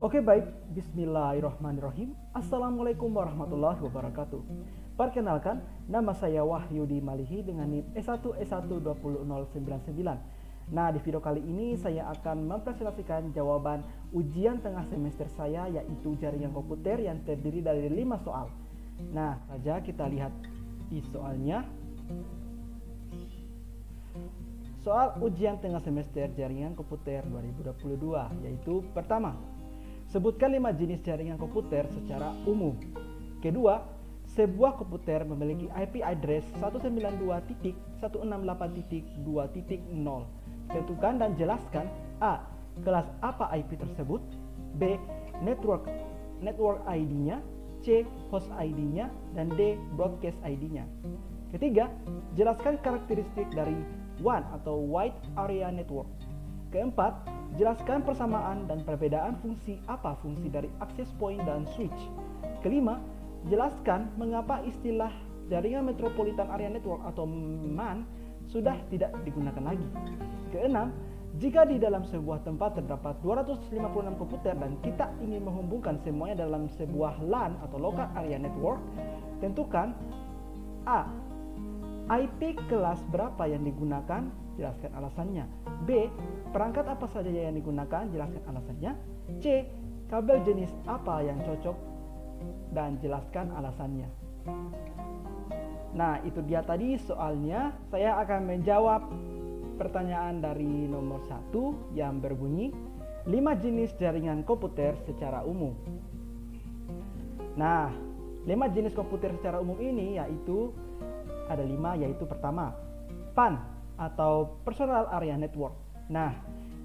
Oke baik, bismillahirrahmanirrahim. Assalamualaikum warahmatullahi wabarakatuh. Perkenalkan, nama saya Wahyudi Malihi dengan NIM S1S1200099. Nah, di video kali ini saya akan mempresentasikan jawaban ujian tengah semester saya, yaitu jaringan komputer yang terdiri dari 5 soal. Nah, saja kita lihat di soalnya. Soal ujian tengah semester jaringan komputer 2022, yaitu pertama, sebutkan 5 jenis jaringan komputer secara umum. Kedua, sebuah komputer memiliki IP address 192.168.2.0. Tentukan dan jelaskan: A. Kelas apa IP tersebut? B. Network ID-nya, C. Host ID-nya, dan D. Broadcast ID-nya. Ketiga, jelaskan karakteristik dari WAN atau Wide Area Network. Keempat, jelaskan persamaan dan perbedaan fungsi dari access point dan switch. Kelima, jelaskan mengapa istilah jaringan Metropolitan Area Network atau MAN sudah tidak digunakan lagi. Keenam, jika di dalam sebuah tempat terdapat 256 komputer dan kita ingin menghubungkan semuanya dalam sebuah LAN atau Local Area Network, tentukan: A. IP kelas berapa yang digunakan? Jelaskan alasannya. B. Perangkat apa saja yang digunakan? Jelaskan alasannya. C. Kabel jenis apa yang cocok? Dan jelaskan alasannya. Nah, itu dia tadi soalnya. Saya akan menjawab pertanyaan dari nomor 1 yang berbunyi 5 jenis jaringan komputer secara umum. Nah, 5 jenis komputer secara umum ini yaitu ada 5, yaitu pertama, PAN atau Personal Area Network. Nah,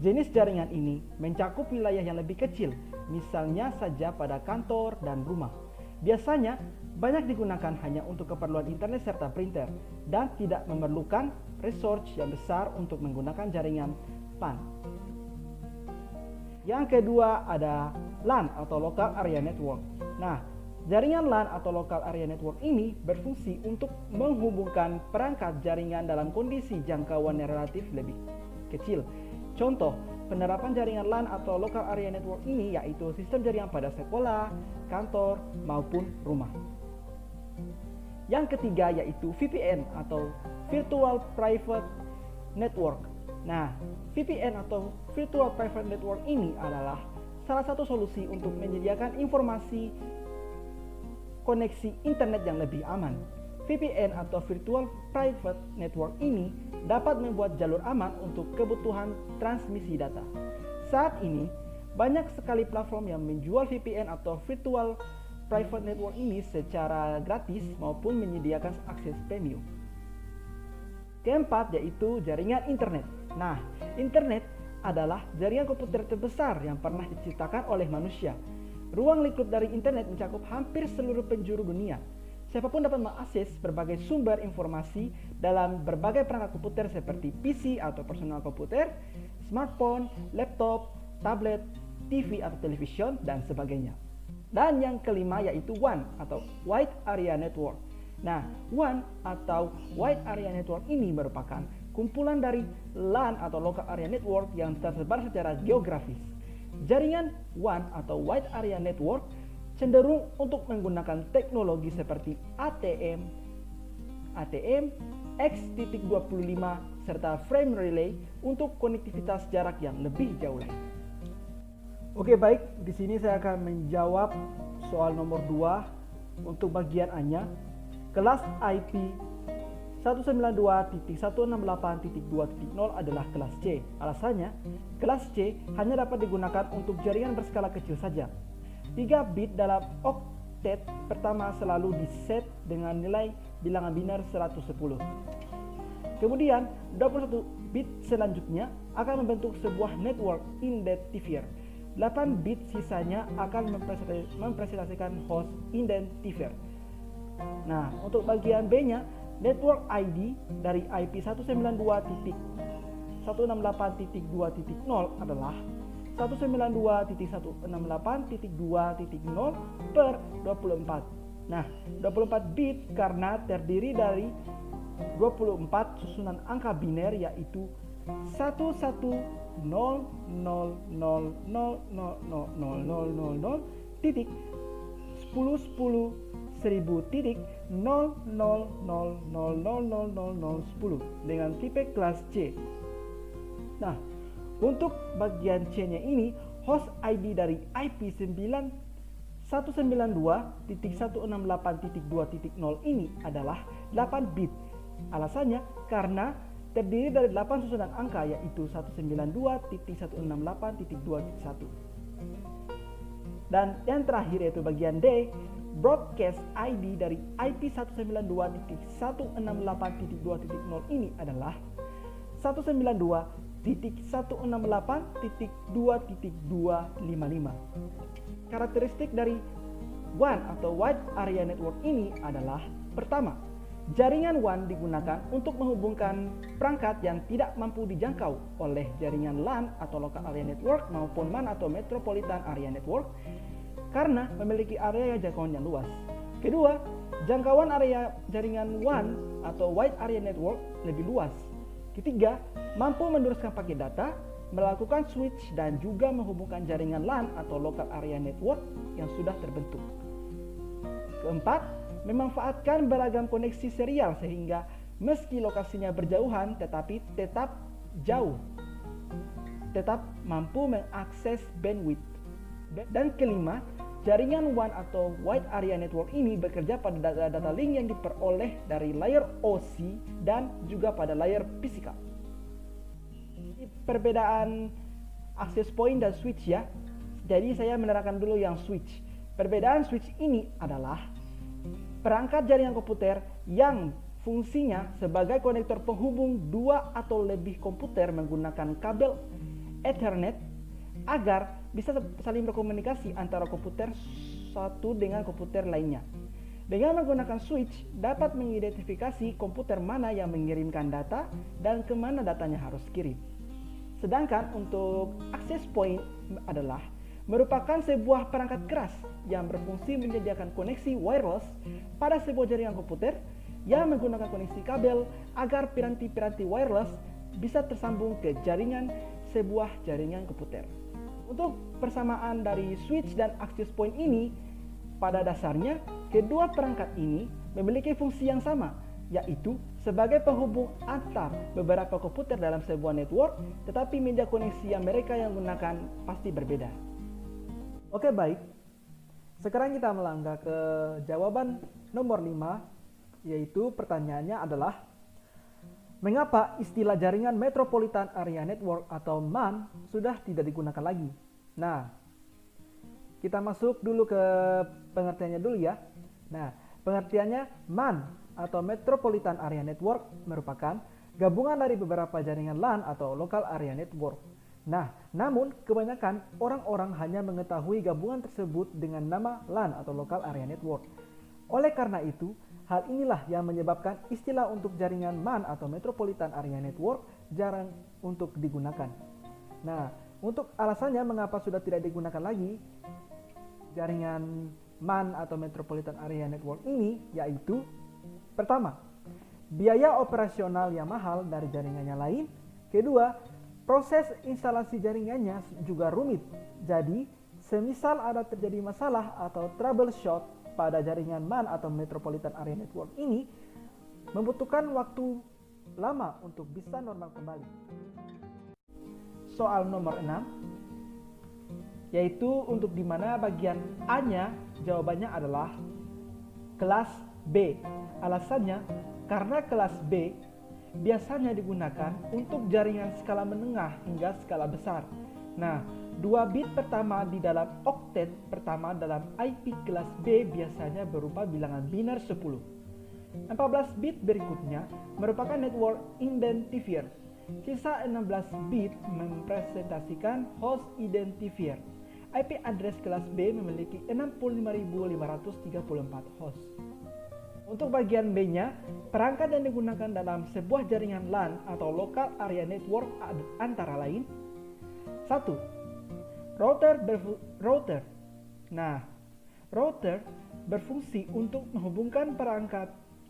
jenis jaringan ini mencakup wilayah yang lebih kecil, misalnya saja pada kantor dan rumah. Biasanya banyak digunakan hanya untuk keperluan internet serta printer dan tidak memerlukan resource yang besar untuk menggunakan jaringan PAN. Yang kedua ada LAN atau Local Area Network. Nah, jaringan LAN atau Local Area Network ini berfungsi untuk menghubungkan perangkat jaringan dalam kondisi jangkauan yang relatif lebih kecil. Contoh, penerapan jaringan LAN atau Local Area Network ini yaitu sistem jaringan pada sekolah, kantor, maupun rumah. Yang ketiga yaitu VPN atau Virtual Private Network. Nah, VPN atau Virtual Private Network ini adalah salah satu solusi untuk menyediakan informasi koneksi internet yang lebih aman. VPN atau Virtual Private Network ini dapat membuat jalur aman untuk kebutuhan transmisi data. Saat ini, banyak sekali platform yang menjual VPN atau Virtual Private Network ini secara gratis maupun menyediakan akses premium. Keempat yaitu jaringan internet. Nah, internet adalah jaringan komputer terbesar yang pernah diciptakan oleh manusia. Ruang lingkup dari internet mencakup hampir seluruh penjuru dunia. Siapapun dapat mengakses berbagai sumber informasi dalam berbagai perangkat komputer seperti PC atau personal komputer, smartphone, laptop, tablet, TV atau television, dan sebagainya. Dan yang kelima yaitu WAN atau Wide Area Network. Nah, WAN atau Wide Area Network ini merupakan kumpulan dari LAN atau Local Area Network yang tersebar secara geografis. Jaringan WAN atau Wide Area Network cenderung untuk menggunakan teknologi seperti ATM, X.25 serta frame relay untuk konektivitas jarak yang lebih jauh lagi. Oke baik, di sini saya akan menjawab soal nomor 2 untuk bagian A-nya. Kelas IP 192.168.2.0 adalah kelas C. Alasannya, kelas C hanya dapat digunakan untuk jaringan berskala kecil saja. 3 bit dalam oktet pertama selalu diset dengan nilai bilangan biner 110. Kemudian, 21 bit selanjutnya akan membentuk sebuah network identifier. 8 bit sisanya akan mempresentasikan host identifier. Nah, untuk bagian B-nya, network ID dari IP 192.168.2.0 adalah 192.168.2.0 per 24. Nah, 24 bit karena terdiri dari 24 susunan angka biner yaitu titik 10.10 titik 0.000000010 dengan tipe kelas C. Nah, untuk bagian C-nya ini, host ID dari IP 192.168.2.0 ini adalah 8 bit. Alasannya karena terdiri dari 8 susunan angka, yaitu 192.168.2.1. Dan yang terakhir yaitu bagian D, broadcast ID dari IP 192.168.2.0 ini adalah 192.168.2.255. Karakteristik dari WAN atau Wide Area Network ini adalah: pertama, jaringan WAN digunakan untuk menghubungkan perangkat yang tidak mampu dijangkau oleh jaringan LAN atau Local Area Network maupun MAN atau Metropolitan Area Network karena memiliki area jangkauan yang luas. Kedua, jangkauan area jaringan WAN atau Wide Area Network lebih luas. Ketiga, mampu meneruskan paket data, melakukan switch dan juga menghubungkan jaringan LAN atau Local Area Network yang sudah terbentuk. Keempat, memanfaatkan beragam koneksi serial sehingga meski lokasinya berjauhan tetapi tetap mampu mengakses bandwidth. Dan kelima, jaringan WAN atau Wide Area Network ini bekerja pada data link yang diperoleh dari layer OC dan juga pada layer fisikal. Perbedaan access point dan switch ya. Jadi saya menerangkan dulu yang switch. Perbedaan switch ini adalah perangkat jaringan komputer yang fungsinya sebagai konektor penghubung dua atau lebih komputer menggunakan kabel Ethernet agar bisa saling berkomunikasi antara komputer satu dengan komputer lainnya. Dengan menggunakan switch dapat mengidentifikasi komputer mana yang mengirimkan data dan kemana datanya harus kirim. Sedangkan untuk access point adalah merupakan sebuah perangkat keras yang berfungsi menyediakan koneksi wireless pada sebuah jaringan komputer yang menggunakan koneksi kabel agar piranti-piranti wireless bisa tersambung ke jaringan sebuah jaringan komputer. Untuk persamaan dari switch dan access point ini, pada dasarnya kedua perangkat ini memiliki fungsi yang sama, yaitu sebagai penghubung antar beberapa komputer dalam sebuah network, tetapi media koneksi yang mereka yang gunakan pasti berbeda. Oke, baik. Sekarang kita melangkah ke jawaban nomor 5, yaitu pertanyaannya adalah mengapa istilah jaringan Metropolitan Area Network atau MAN sudah tidak digunakan lagi? Nah, kita masuk dulu ke pengertiannya dulu ya. Nah, pengertiannya MAN atau Metropolitan Area Network merupakan gabungan dari beberapa jaringan LAN atau Local Area Network. Nah, namun kebanyakan orang-orang hanya mengetahui gabungan tersebut dengan nama LAN atau Local Area Network. Oleh karena itu, hal inilah yang menyebabkan istilah untuk jaringan MAN atau Metropolitan Area Network jarang untuk digunakan. Nah, untuk alasannya mengapa sudah tidak digunakan lagi jaringan MAN atau Metropolitan Area Network ini, yaitu pertama, biaya operasional yang mahal dari jaringannya lain. Kedua, proses instalasi jaringannya juga rumit. Jadi, semisal ada terjadi masalah atau troubleshoot pada jaringan MAN atau Metropolitan Area Network ini, membutuhkan waktu lama untuk bisa normal kembali. Soal nomor 6, yaitu untuk di mana bagian A-nya jawabannya adalah kelas B. Alasannya karena kelas B biasanya digunakan untuk jaringan skala menengah hingga skala besar. Nah, 2 bit pertama di dalam oktet pertama dalam IP kelas B biasanya berupa bilangan biner 10. 14 bit berikutnya merupakan network identifier. Sisa 16 bit mempresentasikan host identifier. IP address kelas B memiliki 65.534 host. Untuk bagian B-nya, perangkat yang digunakan dalam sebuah jaringan LAN atau Local Area Network antara lain: 1. Router. Nah, router berfungsi untuk menghubungkan perangkat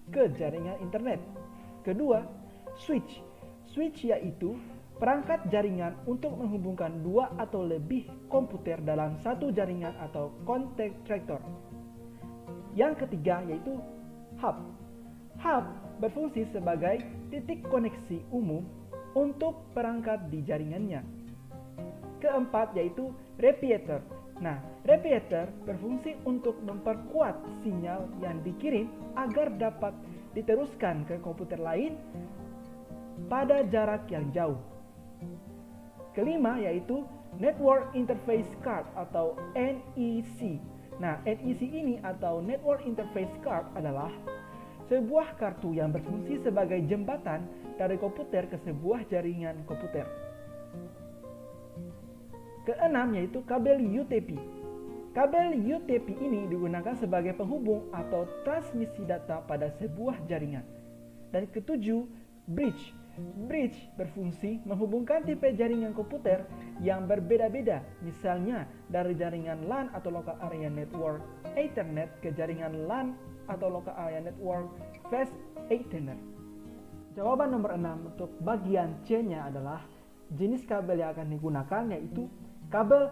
ke jaringan internet. Kedua, switch. Switch yaitu perangkat jaringan untuk menghubungkan dua atau lebih komputer dalam satu jaringan atau konektor. Yang ketiga yaitu hub. Hub berfungsi sebagai titik koneksi umum untuk perangkat di jaringannya. Keempat yaitu repeater. Nah, repeater berfungsi untuk memperkuat sinyal yang dikirim agar dapat diteruskan ke komputer lain pada jarak yang jauh. Kelima yaitu Network Interface Card atau NEC. Nah, NEC ini atau Network Interface Card adalah sebuah kartu yang berfungsi sebagai jembatan dari komputer ke sebuah jaringan komputer. Keenam yaitu kabel UTP. Kabel UTP ini digunakan sebagai penghubung atau transmisi data pada sebuah jaringan. Dan ketujuh, bridge. Bridge berfungsi menghubungkan tipe jaringan komputer yang berbeda-beda, misalnya dari jaringan LAN atau Local Area Network Ethernet ke jaringan LAN atau Local Area Network Fast Ethernet. Jawaban nomor 6 untuk bagian C-nya adalah jenis kabel yang akan digunakan yaitu kabel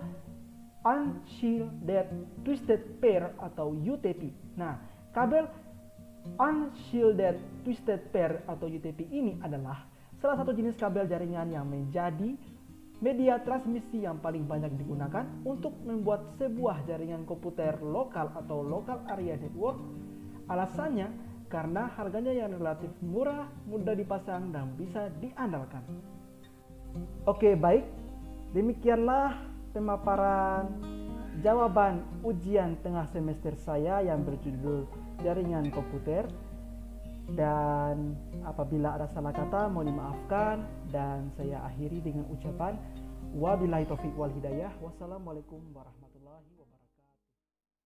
Unshielded Twisted Pair atau UTP. Nah, kabel Unshielded Twisted Pair atau UTP ini adalah salah satu jenis kabel jaringan yang menjadi media transmisi yang paling banyak digunakan untuk membuat sebuah jaringan komputer lokal atau local area network. Alasannya karena harganya yang relatif murah, mudah dipasang, dan bisa diandalkan. Oke, baik. Demikianlah pemaparan jawaban ujian tengah semester saya yang berjudul jaringan komputer. Dan apabila ada salah kata mohon dimaafkan, dan saya akhiri dengan ucapan wabillahi taufiq wal hidayah. Wassalamualaikum warahmatullahi wabarakatuh.